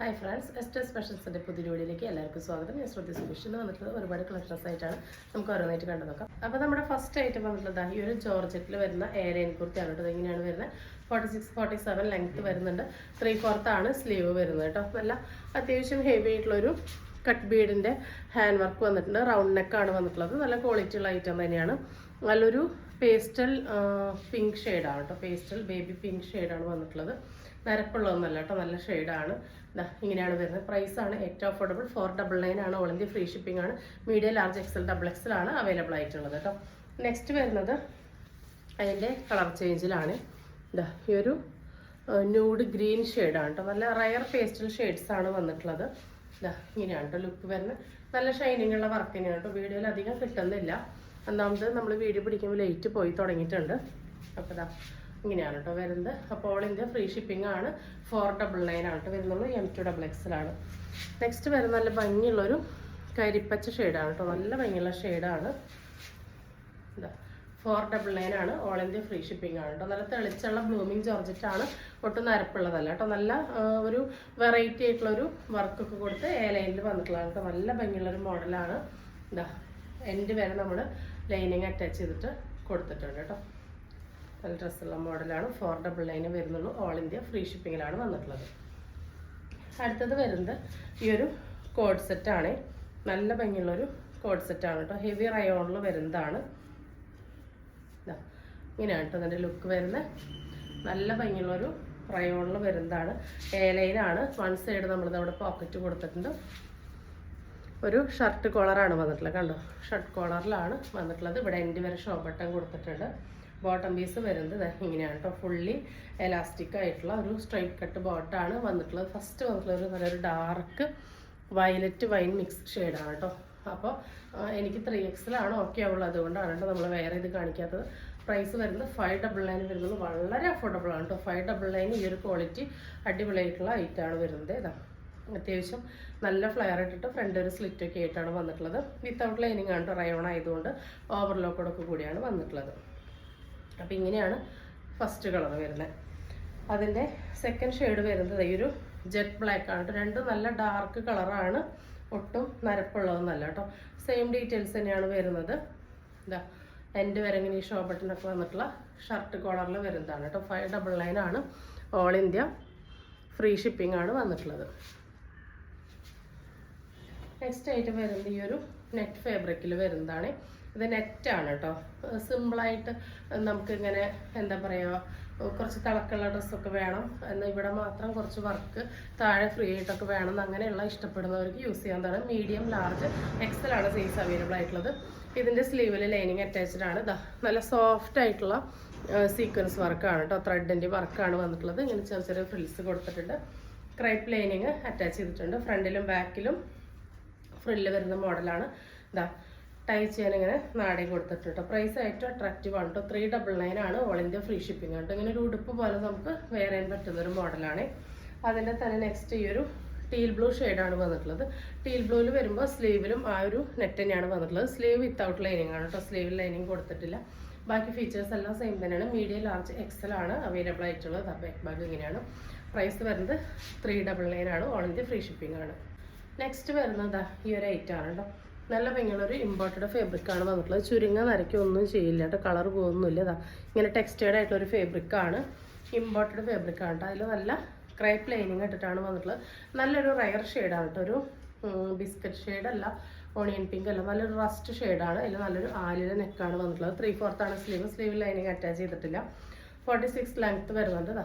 Hi friends, ester സ്പെഷ്യൽസിൻ്റെ പുതിയ വീഡിയോയിലേക്ക് എല്ലാവർക്കും സ്വാഗതം. ഞാൻ ശ്രുതി സുരേഷ് എന്ന് വന്നിട്ടുള്ളത് ഒരുപാട് കളക്ഷൻസ് ആയിട്ടാണ് നമുക്ക് ഓരോന്നായിട്ട് കണ്ടു നോക്കാം. അപ്പോൾ നമ്മുടെ ഫസ്റ്റ് ഐറ്റം വന്നിട്ടുള്ളത് ഈ ഒരു ജോർജറ്റിൽ വരുന്ന എയർലൈൻ കുർത്തിയാണ് കേട്ടോ. ഇങ്ങനെയാണ് വരുന്നത്. 46-47 ലെങ്ത്ത് വരുന്നുണ്ട്. 3/4 ആണ് സ്ലീവ് വരുന്നത് കേട്ടോ. നല്ല അത്യാവശ്യം ഹെവി ആയിട്ടുള്ളൊരു കട്ട് ബീഡിൻ്റെ ഹാൻഡ് വർക്ക് വന്നിട്ടുണ്ട്. റൗണ്ട് നെക്കാണ് വന്നിട്ടുള്ളത്. നല്ല ക്വാളിറ്റി ഉള്ള ഐറ്റം തന്നെയാണ്. നല്ലൊരു പേസ്റ്റൽ പിങ്ക് ഷെയ്ഡാണ് കേട്ടോ. പേസ്റ്റൽ ബേബി പിങ്ക് ഷെയ്ഡാണ് വന്നിട്ടുള്ളത്. നരപ്പുള്ളതൊന്നല്ല കേട്ടോ, നല്ല ഷെയ്ഡാണ്. ഇങ്ങനെയാണ് വരുന്നത്. പ്രൈസാണ് ഏറ്റവും അഫോർഡബിൾ. 499 ആണ്. ഓൾ ഇന്ത്യ ഫ്രീ ഷിപ്പിംഗ് ആണ്. മീഡിയം, ലാർജ്, എക്സൽ, XXL ആണ് അവൈലബിൾ ആയിട്ടുള്ളത് കേട്ടോ. നെക്സ്റ്റ് വരുന്നത് അതിൻ്റെ കളർ ചേഞ്ചിലാണ്. ഈ ഒരു ന്യൂഡ് ഗ്രീൻ ഷെയ്ഡാണ് കേട്ടോ. നല്ല റയർ പേസ്റ്റൽ ഷെയ്ഡ്സ് ആണ് വന്നിട്ടുള്ളത്. ഇങ്ങനെയാണ് കേട്ടോ ലുക്ക് വരുന്നത്. നല്ല ഷൈനിങ് ഉള്ള വർക്ക് തന്നെയാണ് കേട്ടോ. വീഡിയോയിൽ അധികം കിട്ടുന്നില്ല. ഒന്നാമത് നമ്മൾ വീഡിയോ പിടിക്കുമ്പോൾ ലേറ്റ് പോയി തുടങ്ങിയിട്ടുണ്ട്. അപ്പോൾ ഇങ്ങനെയാണ് കേട്ടോ വരുന്നത്. അപ്പോൾ ഓൾ ഇന്ത്യ ഫ്രീ ഷിപ്പിംഗ് ആണ്. 499 ആണ് കേട്ടോ വരുന്നുള്ളൂ. M2XXL ആണ്. നെക്സ്റ്റ് വരുന്ന നല്ല ഭംഗിയുള്ളൊരു കരിപ്പച്ച ഷെയ്ഡാണ് കേട്ടോ. നല്ല ഭംഗിയുള്ള ഷെയ്ഡാണ്. 499 ആണ്. ഓൾ ഇന്ത്യ ഫ്രീ ഷിപ്പിംഗ് ആണ് കേട്ടോ. നല്ല തെളിച്ചുള്ള ബ്ലൂമിങ് ജോർജറ്റ് ആണ്. ഒട്ടും നരപ്പുള്ളതല്ല കേട്ടോ. നല്ല ഒരു വെറൈറ്റി ആയിട്ടുള്ളൊരു വർക്കൊക്കെ കൊടുത്ത് ലൈനിൽ വന്നിട്ടുള്ളതാണ് കേട്ടോ. നല്ല ഭംഗിയുള്ളൊരു മോഡലാണ്. എൻഡ് വരെ നമ്മൾ ലൈനിങ് അറ്റാച്ച് ചെയ്തിട്ട് കൊടുത്തിട്ടുണ്ട് കേട്ടോ. നല്ല ഡ്രസ്സുള്ള മോഡലാണ്. 499 വരുന്നുള്ളൂ. ഓൾ ഇന്ത്യ ഫ്രീ ഷിപ്പിങ്ങിലാണ് വന്നിട്ടുള്ളത്. അടുത്തത് വരുന്നത് ഈ ഒരു കോഡ് സെറ്റാണ്. നല്ല ഭംഗിയുള്ളൊരു കോഡ് സെറ്റാണ് കേട്ടോ. ഹെവി റയോണിൽ വരുന്നതാണ്. ഇങ്ങനെയാണ് കേട്ടോ അതിൻ്റെ ലുക്ക് വരുന്നത്. നല്ല ഭംഗിയുള്ളൊരു റയോണിൽ വരുന്നതാണ്. ലൈനാണ്. വൺ സൈഡ് നമ്മളിത് അവിടെ പോക്കറ്റ് കൊടുത്തിട്ടുണ്ട്. ഒരു ഷർട്ട് കോളറാണ് വന്നിട്ടുള്ളത്. കണ്ടോ, ഷർട്ട് കോളറിലാണ് വന്നിട്ടുള്ളത്. ഇവിടെ എൻഡ് വരെ ഷോ ബട്ടൺ കൊടുത്തിട്ടുണ്ട്. ബോട്ടം പീസ് വരുന്നത് ഇങ്ങനെയാണ് കേട്ടോ. ഫുള്ളി എലാസ്റ്റിക് ആയിട്ടുള്ള ഒരു സ്ട്രൈറ്റ് കട്ട് ബോട്ടാണ് വന്നിട്ടുള്ളത്. ഫസ്റ്റ് വന്നിട്ടുള്ള ഒരു നല്ലൊരു ഡാർക്ക് വയലറ്റ് വൈൻ മിക്സ് ഷെയ്ഡാണ് കേട്ടോ. അപ്പോൾ എനിക്ക് 3XL ആണ് ഓക്കെ ആവുള്ളൂ. അതുകൊണ്ടാണ് കേട്ടോ നമ്മൾ വേറെ ഇത് കാണിക്കാത്തത്. പ്രൈസ് വരുന്നത് 599 വരുന്നത്. വളരെ അഫോർഡബിൾ ആണ് കേട്ടോ. 599 ഈ ഒരു ക്വാളിറ്റി അടിപൊളിയായിട്ടുള്ള ഐറ്റാണ് വരുന്നത്. അത്യാവശ്യം നല്ല ഫ്ലെയർ ഇട്ടിട്ട് ഫ്രണ്ട് ഒരു സ്ലിറ്റൊക്കെ ആയിട്ടാണ് വന്നിട്ടുള്ളത്. വിത്തൗട്ട് ലൈനിങ് ആണ് കേട്ടോ. റയോൺ ആയതുകൊണ്ട് ഓവർലോക്കോടൊക്കെ കൂടിയാണ് വന്നിട്ടുള്ളത്. അപ്പോൾ ഇങ്ങനെയാണ് ഫസ്റ്റ് കളർ വരുന്നത്. അതിൻ്റെ സെക്കൻഡ് ഷെയ്ഡ് വരുന്നത് ഈ ഒരു ജെറ്റ് ബ്ലാക്ക് ആണ് കേട്ടോ. രണ്ടും നല്ല ഡാർക്ക് കളറാണ്. ഒട്ടും നരപ്പുള്ളതൊന്നല്ല കേട്ടോ. സെയിം ഡീറ്റെയിൽസ് തന്നെയാണ് വരുന്നത്. എൻഡ് വരെ ഇങ്ങനെ ഈ ഷോ ബട്ടനൊക്കെ വന്നിട്ടുള്ള ഷർട്ട് കോളറിൽ വരുന്നതാണ് കേട്ടോ. 599 ആണ്. ഓൾ ഇന്ത്യ ഫ്രീ ഷിപ്പിംഗ് ആണ് വന്നിട്ടുള്ളത്. നെക്സ്റ്റ് ആയിട്ട് വരുന്നത് ഈ ഒരു നെറ്റ് ഫാബ്രിക്കിൽ വരുന്നതാണ്. ഇത് നെറ്റാണ് കേട്ടോ. സിമ്പിളായിട്ട് നമുക്കിങ്ങനെ എന്താ പറയുക, കുറച്ച് തിളക്കുള്ള ഡ്രസ്സൊക്കെ വേണം എന്നാൽ ഇവിടെ മാത്രം കുറച്ച് വർക്ക് താഴെ ഫ്രീ ആയിട്ടൊക്കെ വേണം അങ്ങനെയുള്ള ഇഷ്ടപ്പെടുന്നവർക്ക് യൂസ് ചെയ്യാവുന്നതാണ്. മീഡിയം, ലാർജ്, XL ആണ് സൈസ് അവൈലബിൾ ആയിട്ടുള്ളത്. ഇതിൻ്റെ സ്ലീവിൽ ലൈനിങ് അറ്റാച്ച്ഡ് ആണ്. നല്ല സോഫ്റ്റ് ആയിട്ടുള്ള സീക്വൻസ് വർക്കാണ് കേട്ടോ. ത്രെഡിൻ്റെ വർക്കാണ് വന്നിട്ടുള്ളത്. ഇങ്ങനെ ചെറിയ ചെറിയ ഫ്രിൽസ് കൊടുത്തിട്ടുണ്ട്. ക്രൈപ്പ് ലൈനിങ് അറ്റാച്ച് ചെയ്തിട്ടുണ്ട്. ഫ്രണ്ടിലും ബാക്കിലും ഫ്രില്ല് വരുന്ന മോഡലാണ്. ടൈ ചെയ്യാൻ ഇങ്ങനെ നാടേ കൊടുത്തിട്ടുണ്ട്. പ്രൈസ് ഏറ്റവും അട്രാക്റ്റീവ് ആണ് കേട്ടോ. 399 ആണ്. ഓൾ ഇന്ത്യ ഫ്രീ ഷിപ്പിംഗ് ആണ്. ഇങ്ങനെ ഒരു ഉടുപ്പ് പോലെ നമുക്ക് വെയർ ചെയ്യാൻ പറ്റുന്നൊരു മോഡലാണ്. അതിൻ്റെ തന്നെ നെക്സ്റ്റ് ഈ ഒരു ടീൽ ബ്ലൂ ഷെയ്ഡാണ് വന്നിട്ടുള്ളത്. ടീൽ ബ്ലൂവിൽ വരുമ്പോൾ സ്ലീവിലും ആ ഒരു നെറ്റ് തന്നെയാണ് വന്നിട്ടുള്ളത്. സ്ലീവ് വിത്തൗട്ട് ലൈനിങ് ആണ് കേട്ടോ. സ്ലീവിൽ ലൈനിങ് കൊടുത്തിട്ടില്ല. ബാക്കി ഫീച്ചേഴ്സ് എല്ലാം സെയിം തന്നെയാണ്. മീഡിയം, ലാർജ്, XL ആണ് അവൈലബിൾ ആയിട്ടുള്ളത്. ബാക്ക് ബാഗ് ഇങ്ങനെയാണ്. പ്രൈസ് വരുന്നത് 399 ആണ്. ഓൾ ഇന്ത്യ ഫ്രീ ഷിപ്പിംഗ് ആണ്. നെക്സ്റ്റ് വരുന്നത് ഈ ഒരു ഐറ്റാണ് കേട്ടോ. നല്ല ഭംഗിയുള്ളൊരു ഇമ്പോർട്ടഡ് ഫാബ്രിക്കാണ് വന്നിട്ടുള്ളത്. ചുരുങ്ങ നരയ്ക്കൊന്നും ചെയ്യില്ല കേട്ടോ. കളർ പോകുന്നില്ല. ഇങ്ങനെ ടെക്സ്റ്റേർഡ് ആയിട്ടുള്ളൊരു ഫാബ്രിക്കാണ്. ഇമ്പോർട്ടഡ് ഫാബ്രിക്കാണ് കേട്ടോ. അതിൽ നല്ല ക്രൈപ്പ് ലൈനിങ് ഇട്ടിട്ടാണ് വന്നിട്ടുള്ളത്. നല്ലൊരു റയർ ഷെയ്ഡാണ് കേട്ടോ. ഒരു ബിസ്ക്കറ്റ് ഷെയ്ഡല്ല, ഓണിയൻ പിങ്ക് അല്ല, നല്ലൊരു റസ്റ്റ് ഷെയ്ഡാണ്. അതിൽ നല്ലൊരു ആലിലെ നെക്കാണ് വന്നിട്ടുള്ളത്. 3/4 ആണ് സ്ലീവ്. സ്ലീവ് ലൈനിങ് അറ്റാച്ച് ചെയ്തിട്ടില്ല. 46 ലെങ്ത്ത് വരുന്നുണ്ട്.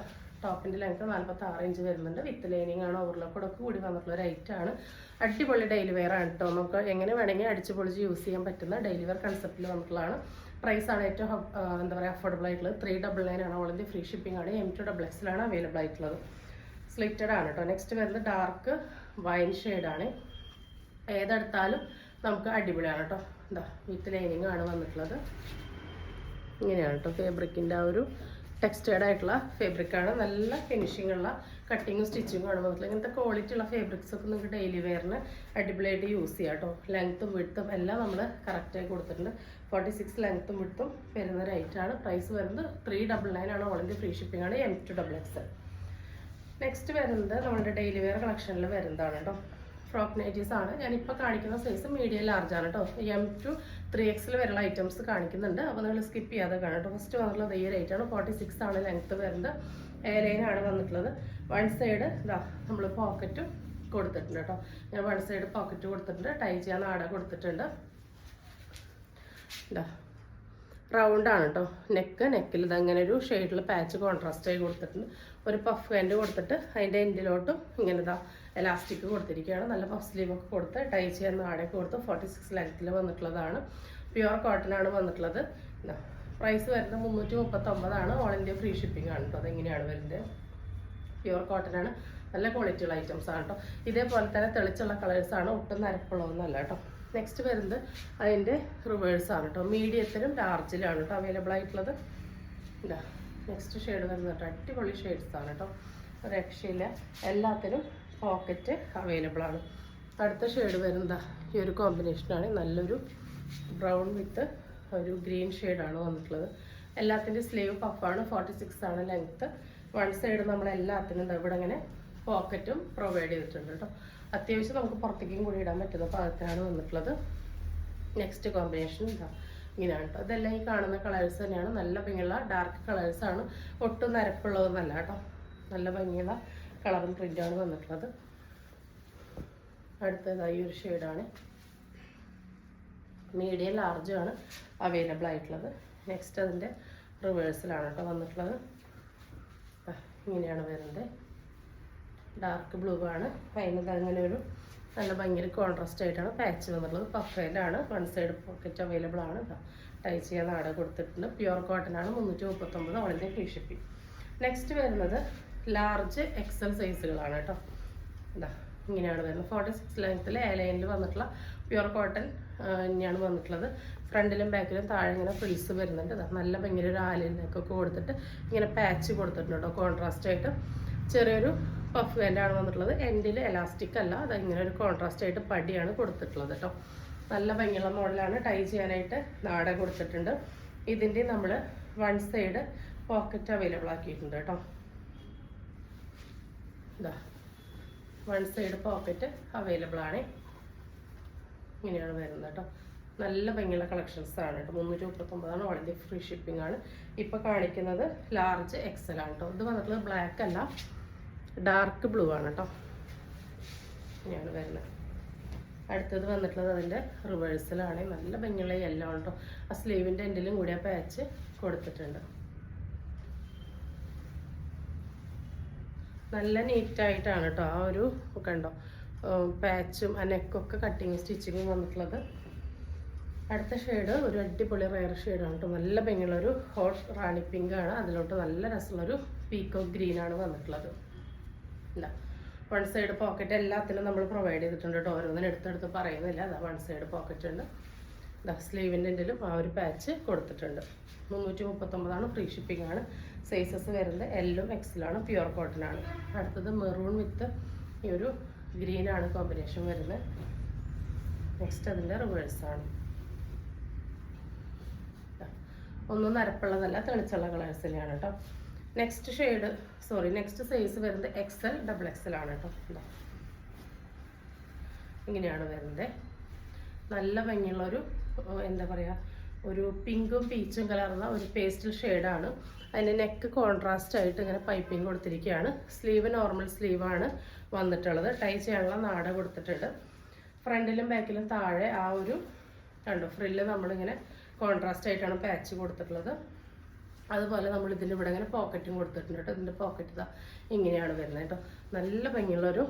ടോപ്പിൻ്റെ ലെങ്ത്ത് 46 ഇഞ്ച് വരുന്നുണ്ട്. വിത്ത് ലൈനിങ് ആണ്. ഓവർലോക്കോടൊക്കെ കൂടി വന്നിട്ടുള്ള ഒരു ഐറ്റാണ്. അടിപൊളി ഡെയിലി വെയർ ആണ് കേട്ടോ. നമുക്ക് എങ്ങനെ വേണമെങ്കിൽ അടിച്ചു പൊളിച്ച് യൂസ് ചെയ്യാൻ പറ്റുന്ന ഡെയിലി വെയർ കൺസെപ്റ്റിൽ വന്നിട്ടുള്ളതാണ്. പ്രൈസാണ് ഏറ്റവും എന്താ പറയുക അഫോർഡബിൾ ആയിട്ടുള്ളത്. 399 ആണ്. ഓൾ ഇന്ത്യ ഫ്രീ ഷിപ്പിംഗ് ആണ്. M2XXL ആണ് അവൈലബിൾ ആയിട്ടുള്ളത്. സ്ലിറ്റഡ് ആണ് കേട്ടോ. നെക്സ്റ്റ് വരുന്നത് ഡാർക്ക് വൈൻ ഷെയ്ഡാണ്. ഏതെടുത്താലും നമുക്ക് അടിപൊളിയാണ് കേട്ടോ. വിത്ത് ലൈനിങ് ആണ് വന്നിട്ടുള്ളത്. ഇങ്ങനെയാണ് കേട്ടോ ഫാബ്രിക്കിൻ്റെ ആ ഒരു ടെക്സ്റ്റേർഡ് ആയിട്ടുള്ള ഫാബ്രിക്കാണ്. നല്ല ഫിനിഷിംഗ് ഉള്ള കട്ടിങ്ങും സ്റ്റിച്ചിങ്ങും ആണ് വന്നിട്ടുള്ളത്. ഇങ്ങനത്തെ ക്വാളിറ്റി ഉള്ള ഫാബ്രിക്സ് ഒക്കെ നിങ്ങൾക്ക് ഡെയിലി വെയറിന് അടിപൊളിയായിട്ട് യൂസ് ചെയ്യാം കേട്ടോ. ലെങ്ത്തും വിഡ്ത്തും എല്ലാം നമ്മൾ കറക്റ്റായി കൊടുത്തിട്ടുണ്ട്. 46 ലെങ്ത്തും വിഡ്ത്തും വരുന്ന റേറ്റാണ്. പ്രൈസ് വരുന്നത് 399 ആണ്. ഓൾ ഇന്ത്യ ഫ്രീ ഷിപ്പിംഗ് ആണ്. M2XXL. നെക്സ്റ്റ് വരുന്നത് നമ്മുടെ ഡെയിലി വെയർ കളക്ഷനിൽ വരുന്നതാണ് കേട്ടോ. ഫ്രോക്ക് നൈറ്റീസ് ആണ്. ഞാനിപ്പോൾ കാണിക്കുന്ന സൈസ് മീഡിയം ലാർജ് ആണ് കേട്ടോ. M to 3XL വരെയുള്ള ഐറ്റംസ് കാണിക്കുന്നുണ്ട്. അപ്പോൾ നിങ്ങൾ സ്കിപ്പ് ചെയ്യാതെ കാണാം കേട്ടോ. ഫസ്റ്റ് വന്നിട്ടുള്ളത് ഈ റേറ്റ് ആണ്. 46 ആണ് ലെങ്ത്ത് വരുന്നത്. എയർലൈനാണ് വന്നിട്ടുള്ളത്. വൺ സൈഡ് ഇതാ നമ്മൾ പോക്കറ്റ് കൊടുത്തിട്ടുണ്ട് കേട്ടോ. ഞാൻ വൺ സൈഡ് പോക്കറ്റ് കൊടുത്തിട്ടുണ്ട്. ടൈ ചെയ്യാൻ നാട കൊടുത്തിട്ടുണ്ട്. ഇതാ റൗണ്ടാണ് കേട്ടോ. നെക്കിൽ ഇതങ്ങനെ ഒരു ഷെയ്ഡിൽ പാച്ച് കോൺട്രാസ്റ്റ് ആയി കൊടുത്തിട്ടുണ്ട്. ഒരു പഫ് ഹാൻഡ് കൊടുത്തിട്ട് അതിൻ്റെ എൻഡിലോട്ടും ഇങ്ങനെ ഇതാ എലാസ്റ്റിക് കൊടുത്തിരിക്കുകയാണ്. നല്ല പഫ് സ്ലീവൊക്കെ കൊടുത്ത് ടൈ ചെയ്യാൻ നാടൊക്കെ കൊടുത്ത് 46 ലെങ്ത്തിൽ വന്നിട്ടുള്ളതാണ്. പ്യുവർ കോട്ടൺ ആണ് വന്നിട്ടുള്ളത്. പ്രൈസ് വരുന്നത് 339 ഓൾ ഇന്ത്യ ഫ്രീ ഷിപ്പിംഗ് ആണ് കേട്ടോ. അതെങ്ങനെയാണ് വരുന്നത്? പ്യുവർ കോട്ടൺ ആണ്. നല്ല ക്വാളിറ്റിയുള്ള ഐറ്റംസ് ആണ് കേട്ടോ. ഇതേപോലെ തന്നെ തെളിച്ചുള്ള കളേഴ്സാണ്. ഒട്ടും നരപ്പുള്ളതൊന്നുമല്ല കേട്ടോ. നെക്സ്റ്റ് വരുന്നത് അതിൻ്റെ റിവേഴ്സാണ് കേട്ടോ. മീഡിയത്തിലും ലാർജിലാണ് കേട്ടോ അവൈലബിൾ ആയിട്ടുള്ളത്. ഇതാ നെക്സ്റ്റ് ഷെയ്ഡ് വരുന്നത് കേട്ടോ. അടിപൊളി ഷെയ്ഡ്സാണ് കേട്ടോ. ഒരു രക്ഷയില്ല. എല്ലാത്തിനും പോക്കറ്റ് അവൈലബിൾ ആണ്. അടുത്ത ഷെയ്ഡ് വരുന്നത് ഈ ഒരു കോമ്പിനേഷനാണ്. നല്ലൊരു ബ്രൗൺ വിത്ത് ഒരു ഗ്രീൻ ഷെയ്ഡാണ് വന്നിട്ടുള്ളത്. എല്ലാത്തിൻ്റെ സ്ലീവ് പഫാണ്. 46 ആണ് ലെങ്ത്ത്. വൺ സൈഡ് നമ്മളെല്ലാത്തിനും ഇവിടെ ഇങ്ങനെ പോക്കറ്റും പ്രൊവൈഡ് ചെയ്തിട്ടുണ്ട് കേട്ടോ. അത്യാവശ്യം നമുക്ക് പുറത്തേക്കും കൂടി ഇടാൻ പറ്റുന്ന പാകത്തിനാണ് വന്നിട്ടുള്ളത്. നെക്സ്റ്റ് കോമ്പിനേഷൻ ഇതാ ഇങ്ങനെയാണ് കേട്ടോ. ഇതെല്ലാം ഈ കാണുന്ന കളേഴ്സ് തന്നെയാണ്. നല്ല ഭംഗിയുള്ള ഡാർക്ക് കളേഴ്സാണ്. ഒട്ടും നരപ്പുള്ളതൊന്നല്ല കേട്ടോ. നല്ല ഭംഗിയുള്ള കളറും പ്രിൻ്റാണ് വന്നിട്ടുള്ളത്. അടുത്തതായി ഒരു ഷെയ്ഡാണ്. മീഡിയം ലാർജാണ് അവൈലബിൾ ആയിട്ടുള്ളത്. നെക്സ്റ്റ് അതിൻ്റെ റിവേഴ്സിലാണ് കേട്ടോ വന്നിട്ടുള്ളത്. ഇങ്ങനെയാണ് വരുന്നത്. ഡാർക്ക് ബ്ലൂ ആണ്. അതിനത് അങ്ങനെ ഒരു നല്ല ഭയങ്കര കോൺട്രാസ്റ്റ് ആയിട്ടാണ് പാച്ച് വന്നിട്ടുള്ളത്. പഫേലാണ്. വൺ സൈഡ് പോക്കറ്റ് അവൈലബിൾ ആണ്. ടൈ ചെയ്യാൻ നാട കൊടുത്തിട്ടുണ്ട്. പ്യുവർ കോട്ടൺ ആണ്. 339 all India free shipping. Next വരുന്നത് ലാർജ് XL സൈസുകളാണ് കേട്ടോ. ഇതാ ഇങ്ങനെയാണ് വരുന്നത്. 46 ലെങ്ത്തിൽ എയർലൈനിൽ വന്നിട്ടുള്ള പ്യുവർ കോട്ടൺ തന്നെയാണ് വന്നിട്ടുള്ളത്. ഫ്രണ്ടിലും ബാക്കിലും താഴെ ഇങ്ങനെ ഫ്രിൽസ് വരുന്നുണ്ട്. നല്ല ഭയങ്കര ഒരു ആലിനൊക്കെ കൊടുത്തിട്ട് ഇങ്ങനെ പാച്ച് കൊടുത്തിട്ടുണ്ട് കേട്ടോ. കോൺട്രാസ്റ്റ് ആയിട്ട് ചെറിയൊരു പഫ് ഹാൻഡാണ് വന്നിട്ടുള്ളത്. എൻഡിൽ എലാസ്റ്റിക് അല്ല. അത് ഇങ്ങനെ ഒരു കോൺട്രാസ്റ്റ് ആയിട്ട് പടിയാണ് കൊടുത്തിട്ടുള്ളത് കേട്ടോ. നല്ല ഭംഗിയുള്ള മോഡലാണ്. ടൈ ചെയ്യാനായിട്ട് നാട കൊടുത്തിട്ടുണ്ട്. ഇതിൻ്റെ നമ്മൾ വൺ സൈഡ് പോക്കറ്റ് അവൈലബിൾ ആക്കിയിട്ടുണ്ട് കേട്ടോ. ഇതാ വൺ സൈഡ് പോക്കറ്റ് അവൈലബിൾ ആണ്. ഇങ്ങനെയാണ് വരുന്നത് കേട്ടോ. നല്ല ഭംഗിയുള്ള കളക്ഷൻസ് ആണ് കേട്ടോ. 339 ഓൾ ഇന്ത്യ ഫ്രീ ഷിപ്പിംഗ് ആണ്. ഇപ്പോൾ കാണിക്കുന്നത് ലാർജ് XL ആണ് കേട്ടോ. ഇത് വന്നിട്ടുള്ളത് ബ്ലാക്ക് അല്ല, ഡാർക്ക് ബ്ലൂ ആണ് കേട്ടോ. ഇങ്ങനെയാണ് വരുന്നത്. അടുത്തത് വന്നിട്ടുള്ളത് അതിൻ്റെ റിവേഴ്സലാണ്. നല്ല ഭംഗിയുള്ള യെല്ലോ ആണ് കേട്ടോ. ആ സ്ലീവിൻ്റെ എൻഡിലും കൂടി ആ പാച്ച് കൊടുത്തിട്ടുണ്ട്. നല്ല നീറ്റായിട്ടാണ് കേട്ടോ ആ ഒരു കണ്ടോ പാച്ചും ആ നെക്കൊക്കെ കട്ടിങ് സ്റ്റിച്ചിങ്ങും വന്നിട്ടുള്ളത്. അടുത്ത ഷെയ്ഡ് ഒരു അടിപൊളി റയർ ഷെയ്ഡാണ് കേട്ടോ. നല്ല ഭംഗിയുള്ളൊരു ഹോട്ട് റാണി പിങ്ക് ആണ്. അതിലോട്ട് നല്ല രസമുള്ളൊരു പീക്കോക്ക് ഗ്രീൻ ആണ് വന്നിട്ടുള്ളത്. ഇല്ല വൺ സൈഡ് പോക്കറ്റ് എല്ലാത്തിനും നമ്മൾ പ്രൊവൈഡ് ചെയ്തിട്ടുണ്ട് കേട്ടോ. ഓരോന്നിനും എടുത്തെടുത്ത് പറയുന്നില്ല. അതാ വൺ സൈഡ് പോക്കറ്റ് ഉണ്ട്. ഇതാ സ്ലീവിൻ്റെ എൻഡിലും ആ ഒരു പാച്ച് കൊടുത്തിട്ടുണ്ട്. 339 ഫ്രീ ഷിപ്പിംഗ് ആണ്. സൈസസ് വരുന്നത് L-ഉം XL-ആണ്. പ്യുവർ കോട്ടൺ ആണ്. അടുത്തത് മെറൂൺ വിത്ത് ഈ ഒരു ഗ്രീൻ ആണ് കോമ്പിനേഷൻ വരുന്നത്. നെക്സ്റ്റ് അതിൻ്റെ റിവേഴ്സാണ്. ഒന്നും നരപ്പുള്ളതല്ല, തെളിച്ചുള്ള കളേഴ്സ് തന്നെയാണ് കേട്ടോ. നെക്സ്റ്റ് സൈസ് വരുന്നത് XL XXL ആണ് കേട്ടോ. ഇങ്ങനെയാണ് വരുന്നത്. നല്ല ഭംഗിയുള്ളൊരു എന്താ പറയുക ഒരു പിങ്കും പീച്ചും കലർന്ന ഒരു പേസ്റ്റൽ ഷെയ്ഡാണ്. അതിൻ്റെ നെക്ക് കോൺട്രാസ്റ്റ് ആയിട്ട് ഇങ്ങനെ പൈപ്പിംഗ് കൊടുത്തിരിക്കുകയാണ്. സ്ലീവ് നോർമൽ സ്ലീവാണ് വന്നിട്ടുള്ളത്. ടൈ ചെയ്യാനുള്ള നാട കൊടുത്തിട്ടുണ്ട്. ഫ്രണ്ടിലും ബാക്കിലും താഴെ ആ ഒരു കണ്ടോ ഫ്രില്ല് നമ്മളിങ്ങനെ കോൺട്രാസ്റ്റ് ആയിട്ടാണ് പാച്ച് കൊടുത്തിട്ടുള്ളത്. അതുപോലെ നമ്മൾ ഇതിൻ്റെ ഇവിടെ ഇങ്ങനെ പോക്കറ്റും കൊടുത്തിട്ടുണ്ട് കേട്ടോ. ഇതിൻ്റെ പോക്കറ്റ് ഇതാ ഇങ്ങനെയാണ് വരുന്നത് കേട്ടോ. നല്ല ഭംഗിയുള്ളൊരു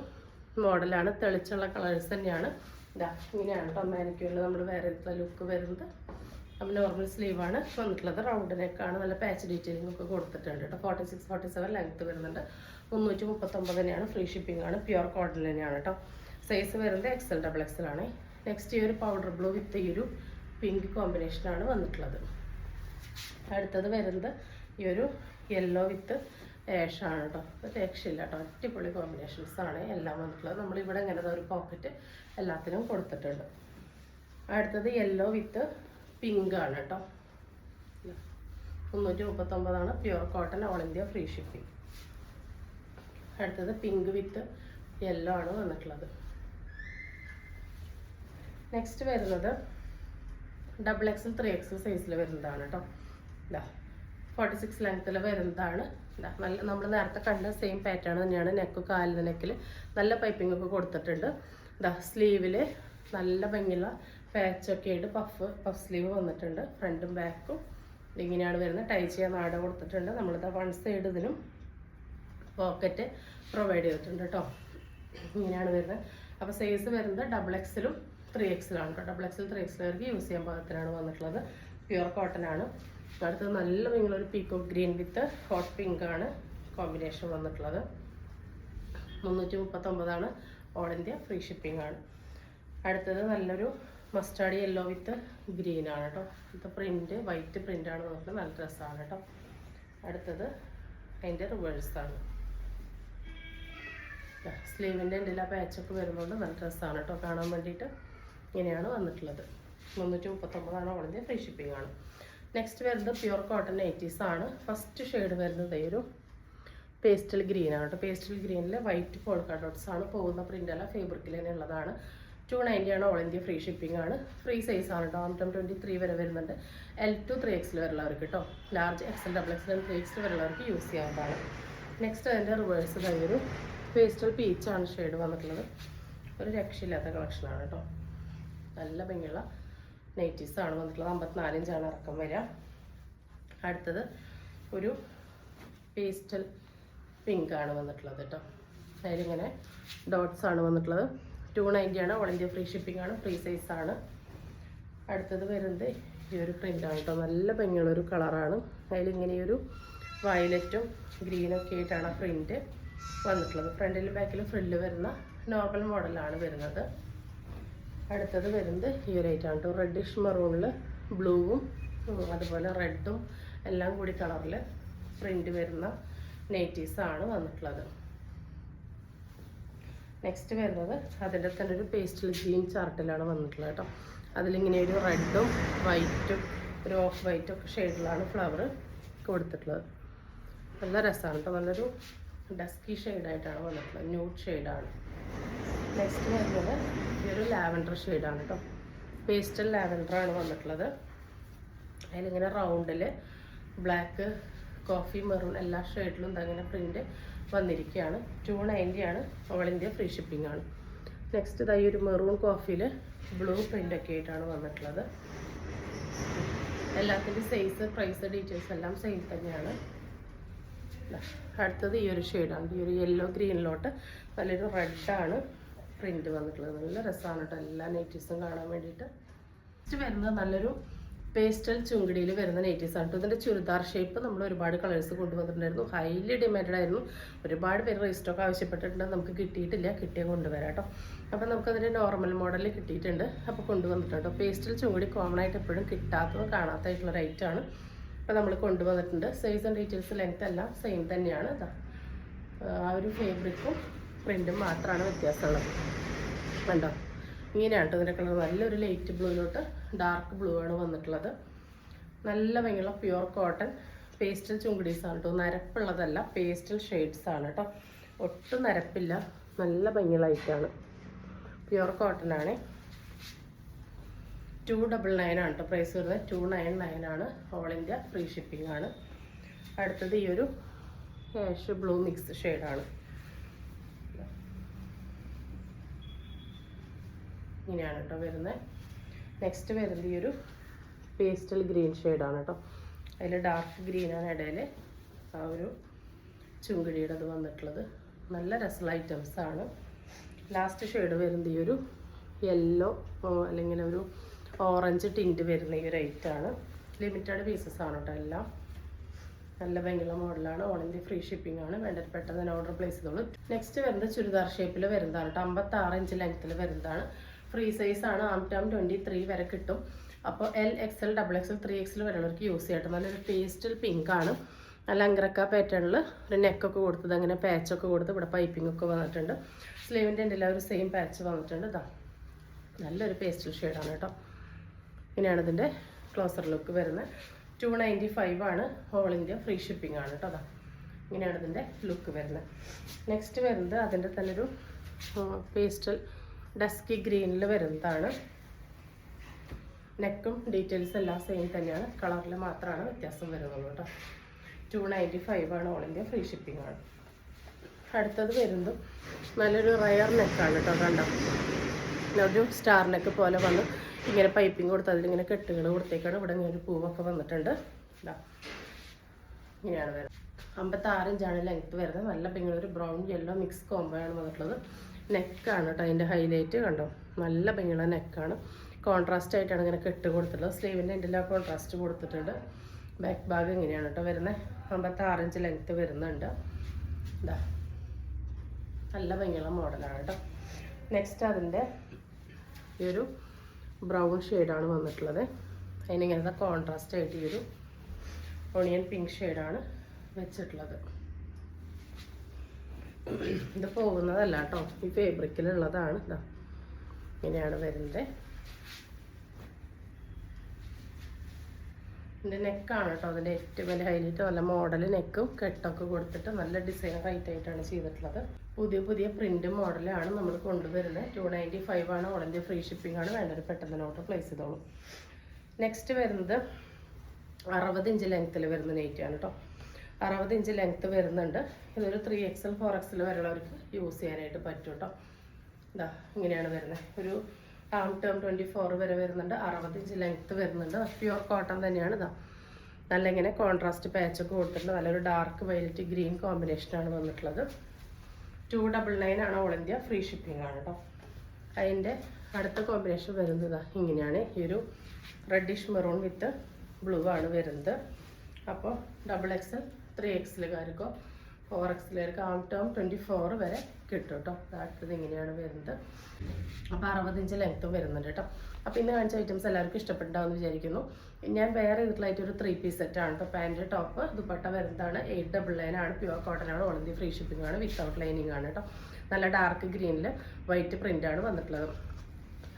മോഡലാണ്. തെളിച്ചുള്ള കളേഴ്സ് തന്നെയാണ്. ഇതാ ഇങ്ങനെയാണ് കേട്ടോ മാനിക്യൂറിൽ നമ്മൾ വേറെ ലുക്ക് വരുന്നത്. അപ്പം നോർമൽ സ്ലീവാണ് വന്നിട്ടുള്ളത്. റൗണ്ട് നെക്കാണ്. നല്ല പാച്ച് ഡീറ്റെയിലിംഗ് ഒക്കെ കൊടുത്തിട്ടുണ്ട് കേട്ടോ. 46, 47 ലെങ്ത്ത് വരുന്നുണ്ട്. 339 തന്നെയാണ്. ഫ്രീ ഷിപ്പിംഗ് ആണ്. പ്യുവർ കോട്ടൺ തന്നെയാണ് കേട്ടോ. സൈസ് വരുന്നത് XL XXL ആണ്. നെക്സ്റ്റ് ഈ ഒരു പൗഡർ ബ്ലൂ വിത്ത് ഈ ഒരു പിങ്ക് കോമ്പിനേഷനാണ് വന്നിട്ടുള്ളത്. അടുത്തത് വരുന്നത് ഈ ഒരു യെല്ലോ വിത്ത് ആഷാണ് കേട്ടോ. രക്ഷയില്ല കേട്ടോ. അടിപൊളി കോമ്പിനേഷൻസാണ് എല്ലാം വന്നിട്ടുള്ളത്. നമ്മളിവിടെ ഇങ്ങനെ ഒരു പോക്കറ്റ് എല്ലാത്തിനും കൊടുത്തിട്ടുണ്ട്. അടുത്തത് യെല്ലോ വിത്ത് പിങ്ക് ആണ് കേട്ടോ. 339 pure cotton all India free shipping. അടുത്തത് പിങ്ക് വിത്ത് യെല്ലോ ആണ് വന്നിട്ടുള്ളത്. നെക്സ്റ്റ് വരുന്നത് XXL 3XL സൈസിൽ വരുന്നതാണ് കേട്ടോ. ഇതാ 46 ലെങ്ത്തിൽ വരുന്നതാണ്. ഇതാ നല്ല നമ്മൾ നേരത്തെ കണ്ട സെയിം പാറ്റേൺ തന്നെയാണ്. നെക്ക് കാലിന് നെക്കിൽ നല്ല പൈപ്പിംഗ് ഒക്കെ കൊടുത്തിട്ടുണ്ട്. ഇതാ സ്ലീവിൽ നല്ല ഭംഗിയുള്ള പാച്ചൊക്കെ ആയിട്ട് പഫ് സ്ലീവ് വന്നിട്ടുണ്ട്. ഫ്രണ്ടും ബാക്കും ഇങ്ങനെയാണ് വരുന്നത്. ടൈ ചെയ്യാൻ നാട കൊടുത്തിട്ടുണ്ട്. നമ്മളിതാ വൺ സൈഡ് ഇതിനും പോക്കറ്റ് പ്രൊവൈഡ് ചെയ്തിട്ടുണ്ട് കേട്ടോ. ഇങ്ങനെയാണ് വരുന്നത്. അപ്പോൾ സൈസ് വരുന്നത് XXL 3XL ആണ് കേട്ടോ. XXL 3XL വർക്ക് യൂസ് ചെയ്യാൻ പാകത്തിനാണ് വന്നിട്ടുള്ളത്. പ്യുവർ കോട്ടൺ ആണ്. അടുത്തത് നല്ല ഭംഗിയുള്ള ഒരു പീക്കോക്ക് ഗ്രീൻ വിത്ത് ഹോട്ട് പിങ്ക് ആണ് കോമ്പിനേഷൻ വന്നിട്ടുള്ളത്. 339 ആണ്. ഓൾ ഇന്ത്യ ഫ്രീ ഷിപ്പിംഗ് ആണ്. അടുത്തത് നല്ലൊരു മസ്റ്റാർഡ് യെല്ലോ വിത്ത് ഗ്രീൻ ആണ് കേട്ടോ. ഇത് പ്രിന്റ് വൈറ്റ് പ്രിന്റ് ആണ് നോക്കുന്നത്. നല്ല ഡ്രസ്സാണ് കേട്ടോ. അടുത്തത് അതിൻ്റെ റിവേഴ്സാണ്. സ്ലീവിൻ്റെ എന്തെങ്കിലും ആ പാച്ചൊക്കെ വരുന്നുണ്ട്. നല്ല ഡ്രസ്സാണ് കേട്ടോ കാണാൻ വേണ്ടിയിട്ട്. ഇങ്ങനെയാണ് വന്നിട്ടുള്ളത്. 339 ആണ്. ഓൾ ഇന്ത്യ ഫ്രീ ഷിപ്പിംഗ് ആണ്. നെക്സ്റ്റ് വരുന്നത് പ്യുവർ കോട്ടൺ നൈറ്റീസ് ആണ്. ഫസ്റ്റ് ഷെയ്ഡ് വരുന്നത് ഒരു പേസ്റ്റൽ ഗ്രീൻ ആണ് കേട്ടോ. പേസ്റ്റൽ ഗ്രീനിൽ വൈറ്റ് പോൾക്ക ഡോട്ട്സ് ആണ്. പോകുന്ന പ്രിൻ്റ് അല്ല, ഫേബ്രിക്കിൽ തന്നെ ഉള്ളതാണ്. 290 ആണ്. ഓൾ ഇന്ത്യ ഫ്രീ ഷിപ്പിംഗ് ആണ്. ഫ്രീ സൈസ് ആണ് കേട്ടോ. 123 വരെ വരുന്നുണ്ട്. L to 3XL വരെയുള്ളവർക്ക് കേട്ടോ. ലാർജ് XL XXL 3XL വരെയുള്ളവർക്ക് യൂസ് ചെയ്യാവുന്നതാണ്. നെക്സ്റ്റ് അതിൻ്റെ റിവേഴ്സ് ഒരു പേസ്റ്റൽ പീച്ചാണ് ഷെയ്ഡ് വന്നിട്ടുള്ളത്. ഒരു രക്ഷയില്ലാത്ത കളക്ഷനാണ് കേട്ടോ. നല്ല ഭംഗിയുള്ള നൈറ്റീസ് ആണ് വന്നിട്ടുള്ളത്. 54 ഇഞ്ചാണ് ഇറക്കം വരിക. അടുത്തത് ഒരു പേസ്റ്റൽ പിങ്ക് ആണ് വന്നിട്ടുള്ളത് കേട്ടോ. അതിലിങ്ങനെ ഡോട്ട്സ് ആണ് വന്നിട്ടുള്ളത്. 290 ആണ്. ഓൾ ഇന്ത്യ ഫ്രീ ഷിപ്പിംഗ് ആണ്. ഫ്രീ സൈസ് ആണ്. അടുത്തത് വരുന്നത് ഈ ഒരു പ്രിൻ്റാണ് കേട്ടോ. നല്ല ഭംഗിയുള്ളൊരു കളറാണ്. അതിലിങ്ങനെയൊരു വയലറ്റും ഗ്രീനൊക്കെ ആയിട്ടാണ് പ്രിൻ്റ് വന്നിട്ടുള്ളത്. ഫ്രണ്ടിലും ബാക്കിലും ഫ്രില്ല് വരുന്ന നോർമൽ മോഡലാണ് വരുന്നത്. അടുത്തത് വരുന്നത് ഈ ഒരു ഐറ്റാണ് കേട്ടോ. റെഡിഷ് മെറൂണിൽ ബ്ലൂവും അതുപോലെ റെഡും എല്ലാം കൂടി കളറിൽ പ്രിൻ്റ് വരുന്ന നൈറ്റീസാണ് വന്നിട്ടുള്ളത്. നെക്സ്റ്റ് വരുന്നത് അതിൻ്റെ തന്നെ ഒരു പേസ്റ്റൽ ഗ്രീൻ ചാർട്ടിലാണ് വന്നിട്ടുള്ളത് കേട്ടോ. അതിലിങ്ങനെ ഒരു റെഡും വൈറ്റും ഒരു ഓഫ് വൈറ്റും ഒക്കെ ഷെയ്ഡിലാണ് ഫ്ലവർ കൊടുത്തിട്ടുള്ളത്. നല്ല രസമാണ് കേട്ടോ. നല്ലൊരു ഡസ്കി ഷെയ്ഡായിട്ടാണ് വന്നിട്ടുള്ളത്. ന്യൂഡ് ഷെയ്ഡാണ്. നെക്സ്റ്റ് വരുന്നത് ഈ ഒരു ലാവൻഡർ ഷെയ്ഡാണ് കേട്ടോ. പേസ്റ്റൽ ലാവൻഡറാണ് വന്നിട്ടുള്ളത്. അതിലിങ്ങനെ റൗണ്ടിൽ ബ്ലാക്ക്, കോഫി, മെറൂൺ എല്ലാ ഷെയ്ഡിലും ഇതങ്ങനെ പ്രിൻ്റ് വന്നിരിക്കുകയാണ്. 290 ആണ്. ഓൾ ഇന്ത്യ ഫ്രീ ഷിപ്പിംഗ് ആണ്. നെക്സ്റ്റ് ഇതായി ഒരു മെറൂൺ കോഫിയിൽ ബ്ലൂ പ്രിൻ്റൊക്കെ ആയിട്ടാണ് വന്നിട്ടുള്ളത്. എല്ലാത്തിൻ്റെ സൈസ്, പ്രൈസ്, ഡീറ്റെയിൽസ് എല്ലാം സെയിം തന്നെയാണ്. അടുത്തത് ഈ ഒരു ഷെയ്ഡാണ്. ഈ ഒരു യെല്ലോ ഗ്രീനിലോട്ട് നല്ലൊരു റെഡാണ് പ്രിൻ്റ് വന്നിട്ടുള്ളത്. നല്ല രസമാണ് കേട്ടോ എല്ലാ നൈറ്റീസും കാണാൻ വേണ്ടിയിട്ട്. നെക്സ്റ്റ് വരുന്നത് നല്ലൊരു പേസ്റ്റൽ ചുങ്കിടിയിൽ വരുന്ന നൈറ്റീസാണ് കേട്ടോ. ഇതിൻ്റെ ചുരിദാർ ഷേപ്പ് നമ്മൾ ഒരുപാട് കളേഴ്സ് കൊണ്ടുവന്നിട്ടുണ്ടായിരുന്നു. ഹൈലി ഡിമാൻഡഡ് ആയിരുന്നു. ഒരുപാട് പേര് റീസ്റ്റോക്ക് ആവശ്യപ്പെട്ടിട്ടുണ്ട്. നമുക്ക് കിട്ടിയിട്ടില്ല. കിട്ടിയാൽ കൊണ്ടുവരാം കേട്ടോ. അപ്പോൾ നമുക്കതിൻ്റെ നോർമൽ മോഡലിൽ കിട്ടിയിട്ടുണ്ട്. അപ്പോൾ കൊണ്ടുവന്നിട്ടുണ്ട്. പേസ്റ്റൽ ചുങ്കിടി കോമൺ ആയിട്ട് എപ്പോഴും കിട്ടാത്തതും കാണാത്തതായിട്ടുള്ള റേറ്റാണ്. അപ്പോൾ നമ്മൾ കൊണ്ടുവന്നിട്ടുണ്ട്. സൈസ് ആൻഡ് ഡീറ്റെയിൽസ് ലെങ്ത് എല്ലാം സെയിം തന്നെയാണ്. ഇതാ ആ ഒരു ഫേബ്രിക്കും പ്രിൻറ്റും മാത്രമാണ് വ്യത്യാസമുള്ളത്. കണ്ടോ ഇങ്ങനെയാണ് കേട്ടോ ഇതിൻ്റെ കളർ. നല്ലൊരു ലൈറ്റ് ബ്ലൂയിലോട്ട് ഡാർക്ക് ബ്ലൂ ആണ് വന്നിട്ടുള്ളത്. നല്ല ഭംഗിയുള്ള പ്യുവർ കോട്ടൺ പേസ്റ്റൽ ചുങ്കിടീസാണ് കേട്ടോ. നരപ്പുള്ളതല്ല, പേസ്റ്റൽ ഷെയ്ഡ്സ് ആണ് കേട്ടോ. ഒട്ടും നരപ്പില്ല. നല്ല ഭംഗിയുള്ള ഐറ്റാണ്. പ്യുവർ കോട്ടൺ ആണ്. 299 ആണ് കേട്ടോ പ്രൈസ് വരുന്നത്. 299 ആണ്. ഓൾ ഇന്ത്യ ഫ്രീ ഷിപ്പിംഗ് ആണ്. അടുത്തത് ഈ ഒരു ആഷ് ബ്ലൂ മിക്സ് ഷെയ്ഡാണ്. ഇങ്ങനെയാണ് കേട്ടോ വരുന്നത്. നെക്സ്റ്റ് വരുന്നത് ഈ ഒരു പേസ്റ്റൽ ഗ്രീൻ ഷെയ്ഡാണ് കേട്ടോ. അതിൽ ഡാർക്ക് ഗ്രീനാണ് ഇടയിൽ ആ ഒരു ചുങ്കിടിയുടെ അത് വന്നിട്ടുള്ളത്. നല്ല രസമുള്ള ഐറ്റംസാണ്. ലാസ്റ്റ് ഷെയ്ഡ് വരുന്നത് ഈ ഒരു യെല്ലോ അല്ലെങ്കിൽ ഒരു ഓറഞ്ച് ടിൻറ്റ് വരുന്ന ഈ ഒരു ഐറ്റാണ്. ലിമിറ്റഡ് പീസസ് ആണ് കേട്ടോ എല്ലാം. നല്ല ഭംഗിയുള്ള മോഡലാണ്. ഓൾ ഇന്ത്യ ഫ്രീ ഷിപ്പിംഗ് ആണ്. വേണ്ടത് പെട്ടെന്ന് തന്നെ ഓർഡർ പ്ലേസ് ചെയ്തോളൂ. നെക്സ്റ്റ് വരുന്നത് ചുരിദാർ ഷേപ്പിൽ വരുന്നതാണ് കേട്ടോ. 56 ഇഞ്ച് ലെങ്ത്തിൽ വരുന്നതാണ്. ഫ്രീ സൈസ് ആണ്. ആം 23 വരെ കിട്ടും. അപ്പോൾ L, XL, XXL 3XL വരെയുള്ളവർക്ക് യൂസ് ചെയ്യട്ടെ. നല്ലൊരു പേസ്റ്റൽ പിങ്ക് ആണ്. നല്ല അങ്കരക്ക പാറ്റേണിൽ ഒരു നെക്കൊക്കെ കൊടുത്തത് അങ്ങനെ പാച്ചൊക്കെ കൊടുത്ത് ഇവിടെ പൈപ്പിംഗ് ഒക്കെ വന്നിട്ടുണ്ട്. സ്ലീവിൻ്റെ എൻ്റെ ഒരു സെയിം പാച്ച് വന്നിട്ടുണ്ട്. ഇതാ നല്ലൊരു പേസ്റ്റൽ ഷെയ്ഡാണ് കേട്ടോ. ഇങ്ങനെയാണ് ഇതിൻ്റെ ക്ലോസർ ലുക്ക് വരുന്നത്. 295 ആണ്. ഓൾ ഇന്ത്യ ഫ്രീ ഷിപ്പിംഗ് ആണ് കേട്ടോ. അതാ ഇങ്ങനെയാണ് ഇതിൻ്റെ ലുക്ക് വരുന്നത്. നെക്സ്റ്റ് വരുന്നത് അതിൻ്റെ തന്നെ ഒരു പേസ്റ്റൽ ഡസ്കി ഗ്രീനിൽ വരുന്നതാണ്. നെക്കും ഡീറ്റെയിൽസ് എല്ലാം സെയിം തന്നെയാണ്, കളറിൽ മാത്രമാണ് വ്യത്യാസം വരുന്നുള്ളൂ കേട്ടോ. 295 ആണ്, ഓൾ ഇന്ത്യ ഫ്രീ ഷിപ്പിംഗ് ആണ്. അടുത്തത് വരുന്നത് നല്ലൊരു റയർ നെക്കാണ് കേട്ടോ. കണ്ടോ, ഒരു സ്റ്റാർ നെക്ക് പോലെ വന്ന് ഇങ്ങനെ പൈപ്പിംഗ് കൊടുത്ത് അതിലിങ്ങനെ കെട്ടുകൾ കൊടുത്തേക്കാണ്. ഇവിടെ ഇങ്ങനെ ഒരു പൂവൊക്കെ വന്നിട്ടുണ്ട്. ഇതാ ഇങ്ങനെയാണ് വരുന്നത്. 56 ഇഞ്ചാണ് ലെങ്ത്ത് വരുന്നത്. നല്ല ഭംഗിയുള്ള ഒരു ബ്രൗൺ യെല്ലോ മിക്സ് കോംബോ ആണ് വന്നിട്ടുള്ളത്. നെക്കാണ് കേട്ടോ അതിൻ്റെ ഹൈലൈറ്റ്. കണ്ടോ, നല്ല ഭംഗിയുള്ള നെക്കാണ്. കോൺട്രാസ്റ്റ് ആയിട്ടാണ് ഇങ്ങനെ കെട്ട് കൊടുത്തിട്ടുള്ളത്. സ്ലീവിൻ്റെ എൻ്റെല്ലാം കോൺട്രാസ്റ്റ് കൊടുത്തിട്ടുണ്ട്. ബാക്ക് ഭാഗം ഇങ്ങനെയാണ് കേട്ടോ വരുന്നത്. 56 ഇഞ്ച് ലെങ്ത്ത് വരുന്നുണ്ട്. ഇതാ നല്ല ഭംഗിയുള്ള മോഡലാണ് കേട്ടോ. നെക്സ്റ്റ് അതിൻ്റെ ഈ ഒരു ബ്രൗൺ ഷെയ്ഡാണ് വന്നിട്ടുള്ളത്. അതിനിങ്ങനത്തെ കോൺട്രാസ്റ്റ് ആയിട്ട് ഈ ഒരു ഓണിയൻ പിങ്ക് ഷെയ്ഡാണ് വെച്ചിട്ടുള്ളത്. ഇത് പോകുന്നതല്ല കേട്ടോ, ഈ ഫാബ്രിക്കിലുള്ളതാണ്. ഇതാ ഇങ്ങനെയാണ് വരുന്നത്. ഇതിൻ്റെ നെക്കാണ് കേട്ടോ അതിൻ്റെ ഏറ്റവും വലിയ ഹൈലൈറ്റ്. നല്ല മോഡൽ നെക്കും കെട്ടൊക്കെ കൊടുത്തിട്ട് നല്ല ഡിസൈൻ റൈറ്റ് ആയിട്ടാണ് ചെയ്തിട്ടുള്ളത്. പുതിയ പുതിയ പ്രിൻറ്റ് മോഡലാണ് നമ്മൾ കൊണ്ടുവരുന്നത്. 295 ആണ്, ഓൾ ഇന്ത്യ ഫ്രീ ഷിപ്പിംഗ് ആണ്. വേണ്ടൊരു പെട്ടെന്ന് ഓർഡർ പ്ലേസ് ചെയ്തോളൂ. നെക്സ്റ്റ് വരുന്നത് 60 ഇഞ്ച് ലെങ്ത്തിൽ വരുന്ന നെയ്റ്റാണ് കേട്ടോ. 60 ഇഞ്ച് ലെങ്ത്ത് വരുന്നുണ്ട്. ഇതൊരു 3XL 4XL വരെയുള്ളവർക്ക് യൂസ് ചെയ്യാനായിട്ട് പറ്റും കേട്ടോ. ഇതാ ഇങ്ങനെയാണ് വരുന്നത്. ഒരു ടേം 24 വരെ വരുന്നുണ്ട്. 60 ഇഞ്ച് ലെങ്ത്ത് വരുന്നുണ്ട്. പ്യുവർ കോട്ടൺ തന്നെയാണ്. ഇതാ നല്ല ഇങ്ങനെ കോൺട്രാസ്റ്റ് പാച്ചൊക്കെ കൊടുത്തിട്ടുണ്ട്. നല്ലൊരു ഡാർക്ക് വയലറ്റ് ഗ്രീൻ കോമ്പിനേഷനാണ് വന്നിട്ടുള്ളത്. 299 ആണ്, ഓൾ ഇന്ത്യ ഫ്രീ ഷിപ്പിംഗ് ആണ് കേട്ടോ. അതിൻ്റെ അടുത്ത കോമ്പിനേഷൻ വരുന്നത് ഇങ്ങനെയാണ്. ഈ ഒരു റെഡിഷ് മെറൂൺ വിത്ത് ബ്ലൂ ആണ് വരുന്നത്. അപ്പോൾ XXL 3XLകാർക്കോ 4XLകാർക്ക് ടേം 24 വരെ കിട്ടും കേട്ടോ. അടുത്തത് ഇങ്ങനെയാണ് വരുന്നത്. അപ്പോൾ 60 ഇഞ്ച് ലെങ്ത്തും വരുന്നുണ്ട് കേട്ടോ. അപ്പോൾ ഇന്ന് കാണിച്ച ഐറ്റംസ് എല്ലാവർക്കും ഇഷ്ടപ്പെട്ടാവുമെന്ന് വിചാരിക്കുന്നു. ഞാൻ വേറെ ഇതിലായിട്ട് ഒരു 3 പീസ് സെറ്റാണ് കേട്ടോ. പാൻറ്റ് ടോപ്പ് ദുപ്പട്ട വരുന്നതാണ്. 899 ആണ്, പ്യുവർ കോട്ടൺ ആണ്, ഓൾ ഇന്ത്യ ഫ്രീ ഷിപ്പിംഗ് ആണ്, വിത്തൗട്ട് ലൈനിങ് ആണ് കേട്ടോ. നല്ല ഡാർക്ക് ഗ്രീനിൽ വൈറ്റ് പ്രിൻ്റാണ് വന്നിട്ടുള്ളത്.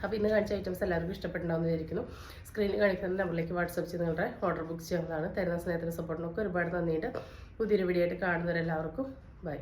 അപ്പോൾ ഇന്ന് കാണിച്ച ഐറ്റംസ് എല്ലാവർക്കും ഇഷ്ടപ്പെട്ടുണ്ടാവുമെന്ന് വിചാരിക്കുന്നു. സ്ക്രീനിൽ കാണിക്കുന്ന നമ്പറിലേക്ക് വാട്സപ്പ് ചെയ്ത് നിങ്ങളുടെ ഓർഡർ ബുക്ക് ചെയ്യാവുന്നതാണ്. തരുന്ന സ്നേഹത്തിൻ്റെ സപ്പോർട്ടിനൊക്കെ ഒരുപാട് നന്ദിയുണ്ട്. പുതിയൊരു വീഡിയോ ആയിട്ട് കാണുന്നവരെല്ലാവർക്കും ബൈ.